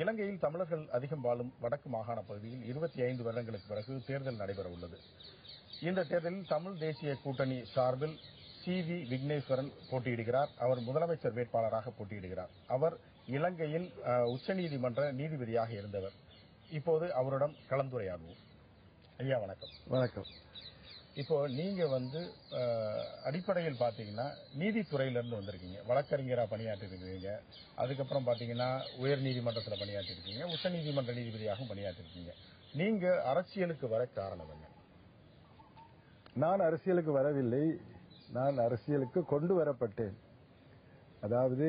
இலங்கையில் தமிழர்கள் அதிகம் வாழும் வடக்கு மாகாண பகுதியில் 25 வருடங்களுக்கு பிறகு தேர்தல் நடைபெற உள்ளது. இந்த தேர்தலில் தமிழ் தேசிய கூட்டணி சார்பில் சி.வி. விக்னேஸ்வரன் போட்டியிடுகிறார். அவர் முதலமைச்சர் வேட்பாளராக போட்டியிடுகிறார். அவர் இலங்கையில் உச்சநீதிமன்ற நீதிபதியாக இருந்தவர். இப்போது அவரிடம் கலந்துரையாடுவோம். ஐயா வணக்கம். வணக்கம். இப்போ நீங்க அடிப்படையில் பாத்தீங்கன்னா நீதித்துறையிலிருந்து வந்திருக்கீங்க, வழக்கறிஞரா பணியாற்றி இருக்கீங்க. அதுக்கப்புறம் பாத்தீங்கன்னா உயர் நீதிமன்றத்தில் பணியாற்றி இருக்கீங்க, உச்ச நீதிமன்ற நீதிபதியாகவும் பணியாற்றி இருக்கீங்க. நீங்க அரசியலுக்கு வர காரணம் என்ன? நான் அரசியலுக்கு வரவில்லை, நான் அரசியலுக்கு கொண்டு வரப்பட்டேன். அதாவது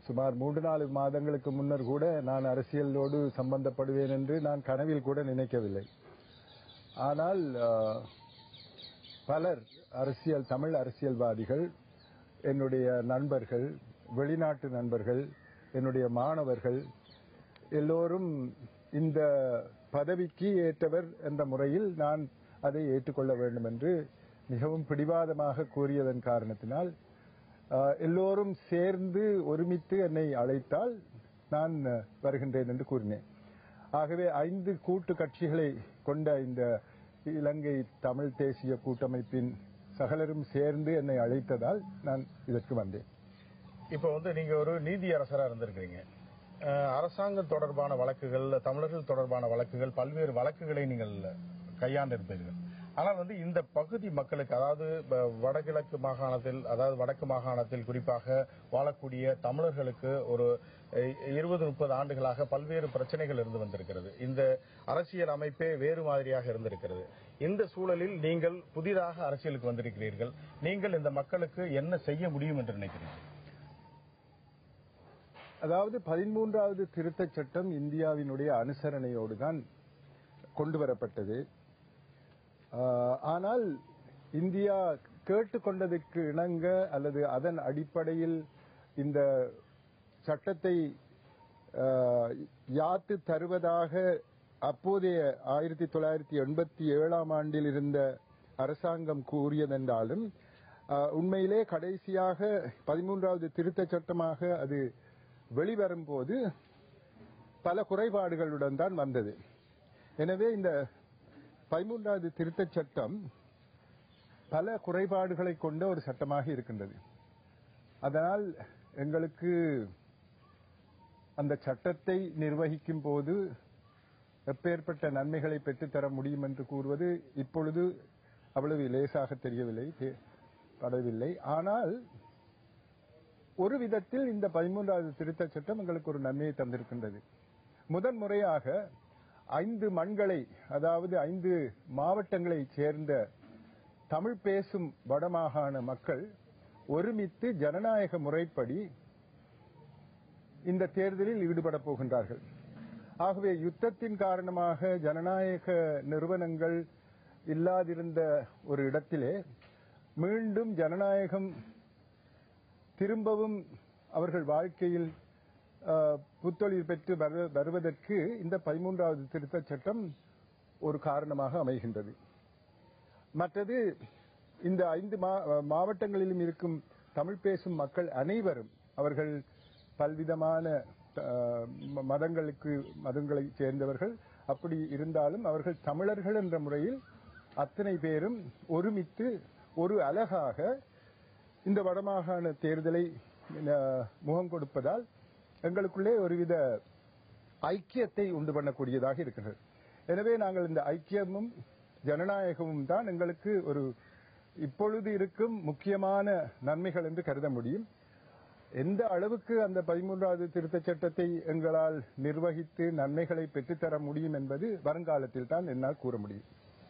சுமார் 3-4 மாதங்களுக்கு முன்னர் கூட நான் அரசியலோடு சம்பந்தப்படுவேன் என்று நான் கனவில் கூட நினைக்கவில்லை. ஆனால் பலர் தமிழ் அரசியல்வாதிகள், என்னுடைய நண்பர்கள், வெளிநாட்டு நண்பர்கள், என்னுடைய மாணவர்கள் எல்லோரும் இந்த பதவிக்கு ஏற்றவர் என்ற முறையில் நான் அதை ஏற்றுக்கொள்ள வேண்டும் என்று மிகவும் பிடிவாதமாக கூறியதன் காரணத்தினால் எல்லோரும் சேர்ந்து ஒருமித்து என்னை அழைத்தால் நான் வருகின்றேன் என்று கூறினேன். ஆகவே 5 கூட்டு கட்சிகளை கொண்ட இந்த இலங்கை தமிழ் தேசிய கூட்டமைப்பின் சகலரும் சேர்ந்து என்னை அழைத்ததால் நான் இதற்கு வந்தேன். இப்ப நீங்க ஒரு நீதி அரசரா இருந்திருக்கீங்க. அரசாங்கம் தொடர்பான வழக்குகள், தமிழர்கள் தொடர்பான வழக்குகள், பல்வேறு வழக்குகளை நீங்கள் கையாண்டிருப்பீர்கள். ஆனால் இந்த பகுதி மக்களுக்கு, அதாவது வடகிழக்கு மாகாணத்தில், அதாவது வடக்கு மாகாணத்தில் குறிப்பாக வாழக்கூடிய தமிழர்களுக்கு ஒரு 20-30 ஆண்டுகளாக பல்வேறு பிரச்சனைகள் இருந்து வந்திருக்கிறது. இந்த அரசியல் அமைப்பே வேறு மாதிரியாக இருந்திருக்கிறது. இந்த சூழலில் நீங்கள் புதிதாக அரசியலுக்கு வந்திருக்கிறீர்கள். நீங்கள் இந்த மக்களுக்கு என்ன செய்ய முடியும் என்று நினைக்கிறீர்கள்? அதாவது 13வது திருத்தச் சட்டம் இந்தியாவினுடைய அனுசரணையோடு தான் கொண்டு வரப்பட்டது. ஆனால் இந்தியா கேட்டுக்கொண்டதற்கு இணங்க அல்லது அதன் அடிப்படையில் இந்த சட்டத்தை யாத்து தருவதாக அப்போதைய 1987ஆம் ஆண்டில் இருந்த அரசாங்கம் கூறியதென்றாலும் உண்மையிலே கடைசியாக 13வது திருத்தச் சட்டமாக அது வெளிவரும்போது பல குறைபாடுகளுடன் தான் வந்தது. எனவே இந்த 13வது திருத்தச் சட்டம் பல குறைபாடுகளை கொண்ட ஒரு சட்டமாக இருக்கின்றது. அதனால் எங்களுக்கு அந்த சட்டத்தை நிர்வகிக்கும் போது எப்பேற்பட்ட நன்மைகளை பெற்றுத்தர முடியும் என்று கூறுவது இப்பொழுது அவ்வளவு லேசாக படவில்லை. ஆனால் ஒரு விதத்தில் இந்த 13வது திருத்தச் சட்டம் எங்களுக்கு ஒரு நன்மையை தந்திருக்கின்றது. முதன்முறையாக 5 மண்களை, அதாவது 5 மாவட்டங்களை சேர்ந்த தமிழ் பேசும் வடமாகாண மக்கள் ஒருமித்து ஜனநாயக முறைப்படி இந்த தேர்தலில் ஈடுபட போகின்றார்கள். ஆகவே யுத்தத்தின் காரணமாக ஜனநாயக நிறுவனங்கள் இல்லாதிருந்த ஒரு இடத்திலே மீண்டும் ஜனநாயகம் திரும்பவும் அவர்கள் வாழ்க்கையில் புத்தொழில் பெற்று வருவதற்கு இந்த 13வது திருத்தச் சட்டம் ஒரு காரணமாக அமைகின்றது. மற்றது இந்த 5 மாவட்டங்களிலும் இருக்கும் தமிழ் பேசும் மக்கள் அனைவரும், அவர்கள் பல்விதமான மதங்களை சேர்ந்தவர்கள் அப்படி இருந்தாலும் அவர்கள் தமிழர்கள் என்ற முறையில் அத்தனை பேரும் ஒருமித்து ஒரு அலகாக இந்த வடமாகாண தேர்தலை முகம் கொடுப்பதால் எங்களுக்குள்ளே ஒருவித ஐக்கியத்தை உண்டு பண்ணக்கூடியதாக இருக்கின்றது. எனவே நாங்கள் இந்த ஐக்கியமும் ஜனநாயகமும் தான் எங்களுக்கு ஒரு இப்பொழுது இருக்கும் முக்கியமான நன்மைகள் என்று கருத முடியும். எந்த அளவுக்கு அந்த 13வது திருத்தச் சட்டத்தை எங்களால் நிர்வகித்து நன்மைகளை பெற்றுத்தர முடியும் என்பது வருங்காலத்தில் தான் என்னால் கூற முடியும்.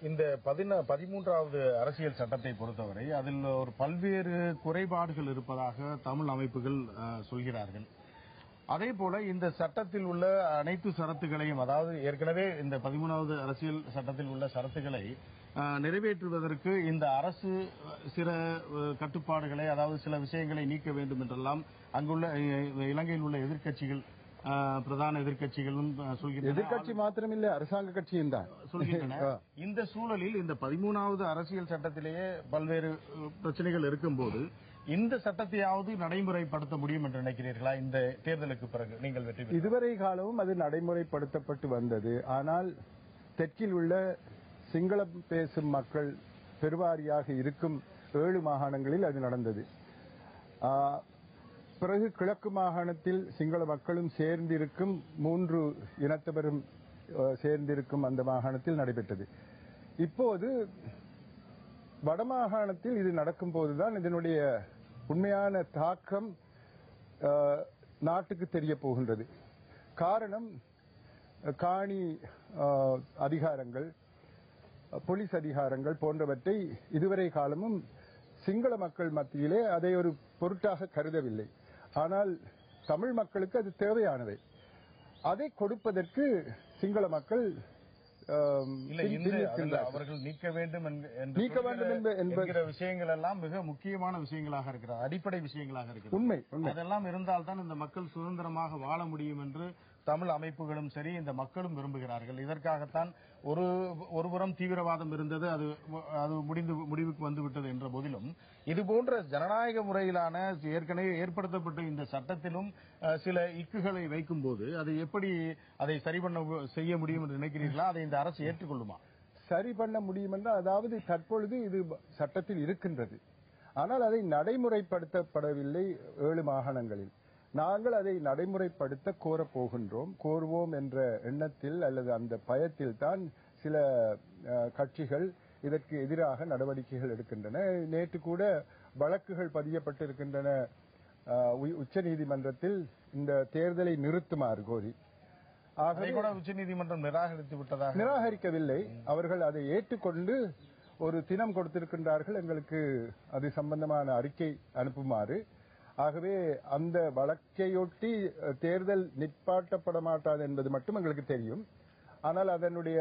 இந்த 13வது அரசியல் சட்டத்தை பொறுத்தவரை அதில் ஒரு பல்வேறு குறைபாடுகள் இருப்பதாக தமிழ் அமைப்புகள் சொல்கிறார்கள். அதே போல இந்த சட்டத்தில் உள்ள அனைத்து ஷரத்துகளையும், அதாவது ஏற்கனவே இந்த 13வது அரசியல் சட்டத்தில் உள்ள ஷரத்துகளை நிறைவேற்றுவதற்கு இந்த அரசு சில கட்டுப்பாடுகளை, அதாவது சில விஷயங்களை நீக்க வேண்டும் என்றெல்லாம் அங்குள்ள இலங்கையில் உள்ள எதிர்க்கட்சிகள், பிரதான எதிர்க்கட்சிகளும் சொல்கின்றன. எதிர்க்கட்சி மாத்திரமில்லை, அரசாங்க கட்சியும் தான் சொல்கின்றன. இந்த சூழலில் இந்த 13வது அரசியல் சட்டத்திலேயே பல்வேறு பிரச்சனைகள் இருக்கும்போது இந்த சட்டத்தையாவது நடைமுறைப்படுத்த முடியும் என்று நினைக்கிறீர்களா? இந்த தேர்தலுக்கு பிறகு நீங்கள் வெற்றி பெற்று இதுவரை காலமும் அது நடைமுறைப்படுத்தப்பட்டு வந்தது. ஆனால் தெற்கில் உள்ள சிங்களம் பேசும் மக்கள் பெருவாரியாக இருக்கும் 7 மாகாணங்களில் அது நடந்தது. பிறகு கிழக்கு மாகாணத்தில் சிங்கள மக்களும் சேர்ந்திருக்கும் 3 இனத்தவரும் சேர்ந்திருக்கும் அந்த மாகாணத்தில் நடைபெற்றது. இப்போது வடமாகாணத்தில் இது நடக்கும் போதுதான் இதனுடைய உண்மையான தாக்கம் நாட்டுக்கு தெரிய போகின்றது. காரணம், காணி அதிகாரங்கள், போலீஸ் அதிகாரங்கள் போன்றவற்றை இதுவரை காலமும் சிங்கள மக்கள் மத்தியிலே அதை ஒரு பொருட்டாக கருதவில்லை. ஆனால் தமிழ் மக்களுக்கு அது தேவையானவை. அதை கொடுப்பதற்கு சிங்கள மக்கள் அவர்கள் நீக்க வேண்டும் என்கிற விஷயங்கள் எல்லாம் மிக முக்கியமான விஷயங்களாக இருக்கிறது, அடிப்படை விஷயங்களாக இருக்கிறது. உண்மை. அதெல்லாம் இருந்தால்தான் இந்த மக்கள் சுதந்திரமாக வாழ முடியும் என்று தமிழ் அமைப்புகளும் சரி இந்த மக்களும் விரும்புகிறார்கள். இதற்காகத்தான் ஒருபுறம் தீவிரவாதம் இருந்தது, அது முடிவுக்கு வந்துவிட்டது என்ற போதிலும் இது போன்ற ஜனநாயக முறையிலான ஏற்கனவே ஏற்படுத்தப்பட்ட இந்த சட்டத்திலும் சில இக்குகளை வைக்கும் போது அதை எப்படி அதை சரி செய்ய முடியும் என்று நினைக்கிறீர்களா? அதை இந்த அரசு ஏற்றுக்கொள்ளுமா? சரி பண்ண முடியும் என்றால், அதாவது தற்பொழுது இது சட்டத்தில் இருக்கின்றது, ஆனால் அதை நடைமுறைப்படுத்தப்படவில்லை 7 மாகாணங்களில். நாங்கள் அதை நடைமுறைப்படுத்த கோருவோம் என்ற எண்ணத்தில் அல்லது அந்த பயத்தில் தான் சில கட்சிகள் இதற்கு எதிராக நடவடிக்கைகள் எடுக்கின்றன. நேற்று கூட வழக்குகள் பதியப்பட்டிருக்கின்றன உச்சநீதிமன்றத்தில் இந்த தேர்தலை நிறுத்துமாறு கோரி. உச்சநீதிமன்றம் நிராகரித்து விட்டதாக? நிராகரிக்கவில்லை, அவர்கள் அதை ஏற்றுக்கொண்டு ஒரு தினம் கொடுத்திருக்கின்றார்கள் எங்களுக்கு அது சம்பந்தமான அறிக்கை அனுப்புமாறு. ஆகவே அந்த வழக்கையொட்டி தேர்தல் நிற்பாட்டப்பட மாட்டாது என்பது மட்டும் எங்களுக்கு தெரியும். ஆனால் அதனுடைய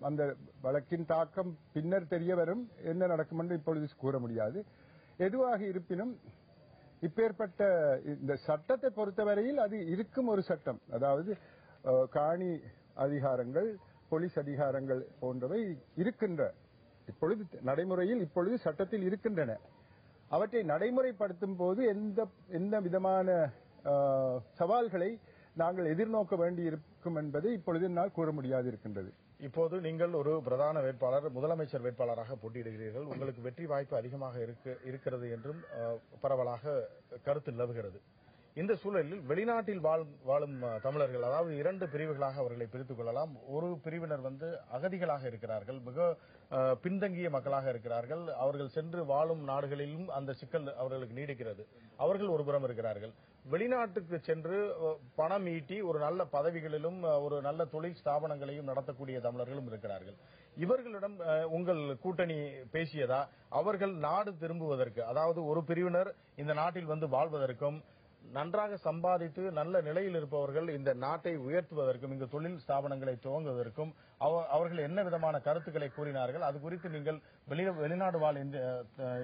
அந்த வழக்கின் தாக்கம் பின்னர் தெரிய வரும். என்ன நடக்கும் என்று இப்பொழுது கூற முடியாது. எதுவாக இருப்பினும் இப்பேற்பட்ட இந்த சட்டத்தை பொறுத்தவரையில் அது இருக்கும் ஒரு சட்டம், அதாவது காணி அதிகாரங்கள், போலீஸ் அதிகாரங்கள் போன்றவை இருக்கின்ற இப்பொழுது நடைமுறையில் இப்பொழுது சட்டத்தில் இருக்கின்றன. அவற்றை நடைமுறைப்படுத்தும் போது எந்த விதமான சவால்களை நாங்கள் எதிர்நோக்க வேண்டி இருக்கும் என்பதை இப்பொழுது என்னால் கூற முடியாது இருக்கின்றது. இப்போது நீங்கள் ஒரு பிரதான வேட்பாளர், முதலமைச்சர் வேட்பாளராக போட்டியிடுகிறீர்கள். உங்களுக்கு வெற்றி வாய்ப்பு அதிகமாக இருக்கிறது என்றும் பரவலாக கருத்து நிலவுகிறது. இந்த சூழலில் வெளிநாட்டில் வாழும் தமிழர்கள், அதாவது 2 பிரிவுகளாக அவர்களை பிரித்துக் கொள்ளலாம். ஒரு பிரிவினர் அகதிகளாக இருக்கிறார்கள், மிக பின்தங்கிய மக்களாக இருக்கிறார்கள். அவர்கள் சென்று வாழும் நாடுகளிலும் அந்த சிக்கல் அவர்களுக்கு நீடிக்கிறது. அவர்கள் ஒரு புறம் இருக்கிறார்கள். வெளிநாட்டுக்கு சென்று பணம் ஈட்டி ஒரு நல்ல பதவிகளிலும் ஒரு நல்ல தொழில் ஸ்தாபனங்களையும் நடத்தக்கூடிய தமிழர்களும் இருக்கிறார்கள். இவர்களிடம் உங்கள் கூட்டணி பேசியதா? அவர்கள் நாடு திரும்புவதற்கு, அதாவது ஒரு பிரிவினர் இந்த நாட்டில் வாழ்வதற்கும், நன்றாக சம்பாதித்து நல்ல நிலையில் இருப்பவர்கள் இந்த நாட்டை உயர்த்துவதற்கும், இங்கு தொழில் ஸ்தாபனங்களை துவங்குவதற்கும் அவர்கள் என்ன விதமான கருத்துக்களை கூறினார்கள்? அது குறித்து நீங்கள் வெளிநாடு வாழ்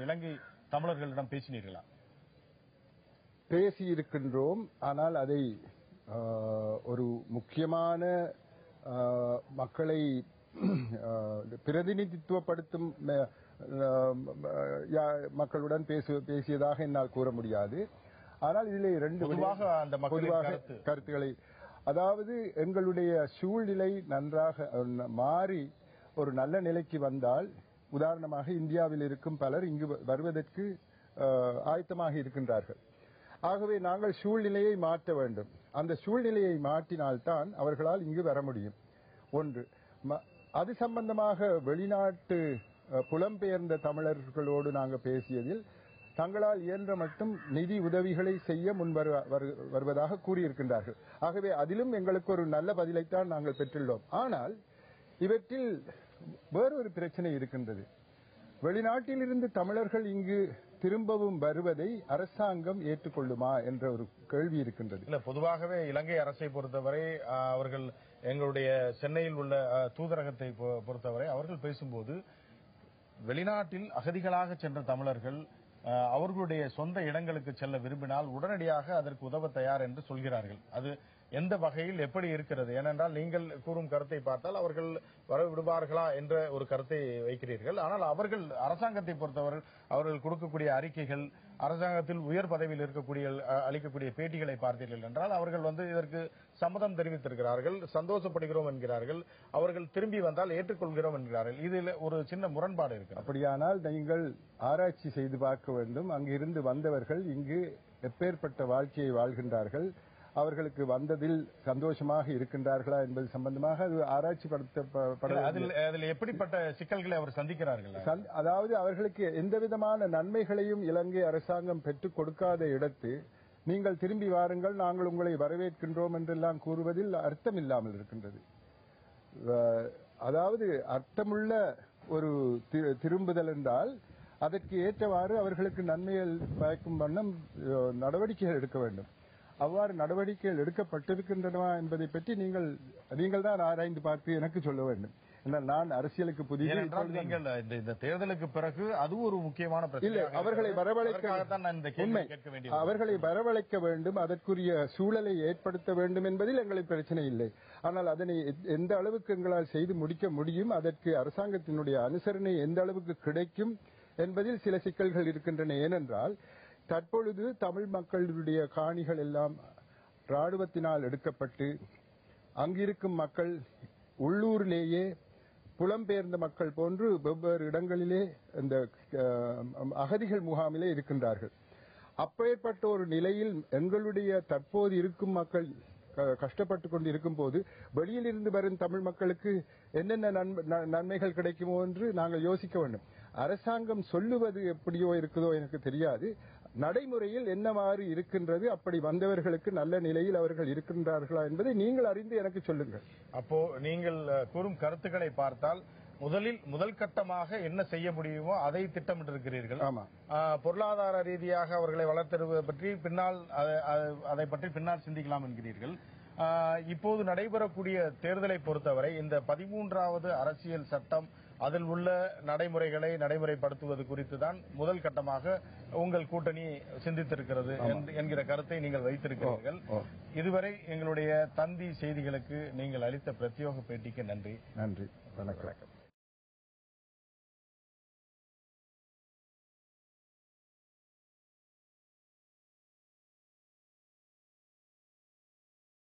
இலங்கை தமிழர்களிடம் பேசினீர்களா? பேசியிருக்கின்றோம். ஆனால் அதை ஒரு முக்கியமான மக்களை பிரதிநிதித்துவப்படுத்தும் மக்களுடன் பேசியதாக என்னால் கூற முடியாது. ஆனால் இதிலே 2 பொதுவாக கருத்துக்களை, அதாவது எங்களுடைய சூழ்நிலை நன்றாக மாறி ஒரு நல்ல நிலைக்கு வந்தால், உதாரணமாக இந்தியாவில் இருக்கும் பலர் இங்கு வருவதற்கு ஆயத்தமாக இருக்கின்றார்கள். ஆகவே நாங்கள் சூழ்நிலையை மாற்ற வேண்டும். அந்த சூழ்நிலையை மாற்றினால்தான் அவர்களால் இங்கு வர முடியும். ஒன்று. அது சம்பந்தமாக வெளிநாட்டு புலம்பெயர்ந்த தமிழர்களோடு நாங்கள் பேசியதில் தங்களால் இயன்ற மட்டும் நிதி உதவிகளை செய்ய வருவதாக கூறியிருக்கின்றார்கள். ஆகவே அதிலும் எங்களுக்கு ஒரு நல்ல பதிலைத்தான் நாங்கள் பெற்றுள்ளோம். ஆனால் இவற்றில் வேறொரு பிரச்சனை இருக்கின்றது. வெளிநாட்டில் இருந்து தமிழர்கள் இங்கு திரும்பவும் வருவதை அரசாங்கம் ஏற்றுக்கொள்ளுமா என்ற ஒரு கேள்வி இருக்கின்றது. இல்ல, பொதுவாகவே இலங்கை அரசை பொறுத்தவரை அவர்கள் எங்களுடைய சென்னையில் உள்ள தூதரகத்தை பொறுத்தவரை அவர்கள் பேசும்போது வெளிநாட்டில் அகதிகளாக சென்ற தமிழர்கள் அவர்களுடைய சொந்த இடங்களுக்கு செல்ல விரும்பினால் உடனடியாக அதற்கு உதவ தயார் என்று சொல்கிறார்கள். அது எந்த வகையில் எப்படி இருக்கிறது? ஏனென்றால் நீங்கள் கூறும் கருத்தை பார்த்தால் அவர்கள் வர விடுவார்களா என்ற ஒரு கருத்தை வைக்கிறீர்கள். ஆனால் அவர்கள் அரசாங்கத்தை பொறுத்தவரை அவர்கள் கொடுக்கக்கூடிய அறிக்கைகள், அரசாங்கத்தில் உயர் பதவியில் இருக்கக்கூடிய அளிக்கக்கூடிய பேட்டிகளை பார்த்தீர்கள் என்றால் அவர்கள் இதற்கு சம்மதம் தெரிவித்திருக்கிறார்கள், சந்தோஷப்படுகிறோம் என்கிறார்கள், அவர்கள் திரும்பி வந்தால் ஏற்றுக்கொள்கிறோம் என்கிறார்கள். இதில் ஒரு சின்ன முரண்பாடு இருக்கு. அப்படியானால் நீங்கள் ஆராய்ச்சி செய்து பார்க்க வேண்டும். அங்கிருந்து வந்தவர்கள் இங்கு எப்பேற்பட்ட வாழ்க்கையை வாழ்கின்றார்கள், அவர்களுக்கு வந்ததில் சந்தோஷமாக இருக்கின்றார்களா என்பது சம்பந்தமாக அது ஆராய்ச்சிப்படுத்தப்பட அதில் எப்படிப்பட்ட சிக்கல்களை அவர் சந்திக்கிறார்கள்? அதாவது அவர்களுக்கு எந்த விதமான நன்மைகளையும் இலங்கை அரசாங்கம் பெற்றுக் கொடுக்காத இடத்து நீங்கள் திரும்பி வாருங்கள், நாங்கள் உங்களை வரவேற்கின்றோம் என்றெல்லாம் கூறுவதில் அர்த்தம் இல்லாமல் இருக்கின்றது. அதாவது அர்த்தமுள்ள ஒரு திரும்புதல் என்றால் அதற்கு ஏற்றவாறு அவர்களுக்கு நன்மைகள் பயக்கும் வண்ணம் நடவடிக்கைகள் எடுக்க வேண்டும். அவ்வாறு நடவடிக்கைகள் எடுக்கப்பட்டிருக்கின்றன என்பதை பற்றி நீங்கள் தான் ஆராய்ந்து பார்த்து எனக்கு சொல்ல வேண்டும். நான் அரசியலுக்கு புதிய நீங்கள் இந்த தேர்தலுக்கு பிறகு அது ஒரு முக்கியமான பிரச்சனை. அவர்களை வரவழைக்க வேண்டும், அதற்குரிய சூழலை ஏற்படுத்த வேண்டும் என்பதில் எங்களுக்கு பிரச்சனை இல்லை. ஆனால் அதனை எந்த அளவுக்கு எங்களால் செய்து முடிக்க முடியும், அதற்கு அரசாங்கத்தினுடைய அனுசரணை எந்த அளவுக்கு கிடைக்கும் என்பதில் சில சிக்கல்கள் இருக்கின்றன. ஏனென்றால் தற்பொழுது தமிழ் மக்களுடைய காணிகள் எல்லாம் ராணுவத்தினால் எடுக்கப்பட்டு அங்கிருக்கும் மக்கள் உள்ளூரிலேயே புலம்பெயர்ந்த மக்கள் போன்று வெவ்வேறு இடங்களிலே இந்த அகதிகள் முகாமிலே இருக்கின்றார்கள். அப்பேற்பட்ட ஒரு நிலையில் எங்களுடைய தற்போது இருக்கும் மக்கள் கஷ்டப்பட்டுக் கொண்டு இருக்கும் போது வெளியில் இருந்து வரும் தமிழ் மக்களுக்கு என்னென்ன நன்மைகள் கிடைக்குமோ என்று நாங்கள் யோசிக்க வேண்டும். அரசாங்கம் சொல்லுவது எப்படியோ இருக்குதோ எனக்கு தெரியாது, நடைமுறையில் என்னவாறு இருக்கின்றது, அப்படி வந்தவர்களுக்கு நல்ல நிலையில் அவர்கள் இருக்கின்றார்களா என்பதை நீங்கள் அறிந்து எனக்கு சொல்லுங்கள். அப்போ நீங்கள் கூறும் கருத்துக்களை பார்த்தால் முதல் கட்டமாக என்ன செய்ய முடியுமோ அதை திட்டமிட்டிருக்கிறீர்கள். பொருளாதார ரீதியாக அவர்களை வளர்த்தெடுப்பது பற்றி அதை பற்றி பின்னால் சிந்திக்கலாம் என்கிறீர்கள். இப்போது நடைபெறக்கூடிய தேர்தலை பொறுத்தவரை இந்த 13வது அரசியல் சட்டம் அதில் உள்ள நடைமுறைகளை நடைமுறைப்படுத்துவது குறித்து தான் முதல் கட்டமாக உங்கள் கூட்டணி சிந்தித்திருக்கிறது என்கிற கருத்தை நீங்கள் வைத்திருக்கிறீர்கள். இதுவரை எங்களுடைய தந்தி செய்திகளுக்கு நீங்கள் அளித்த பிரத்யேக பேட்டிக்கு நன்றி. வணக்கம்.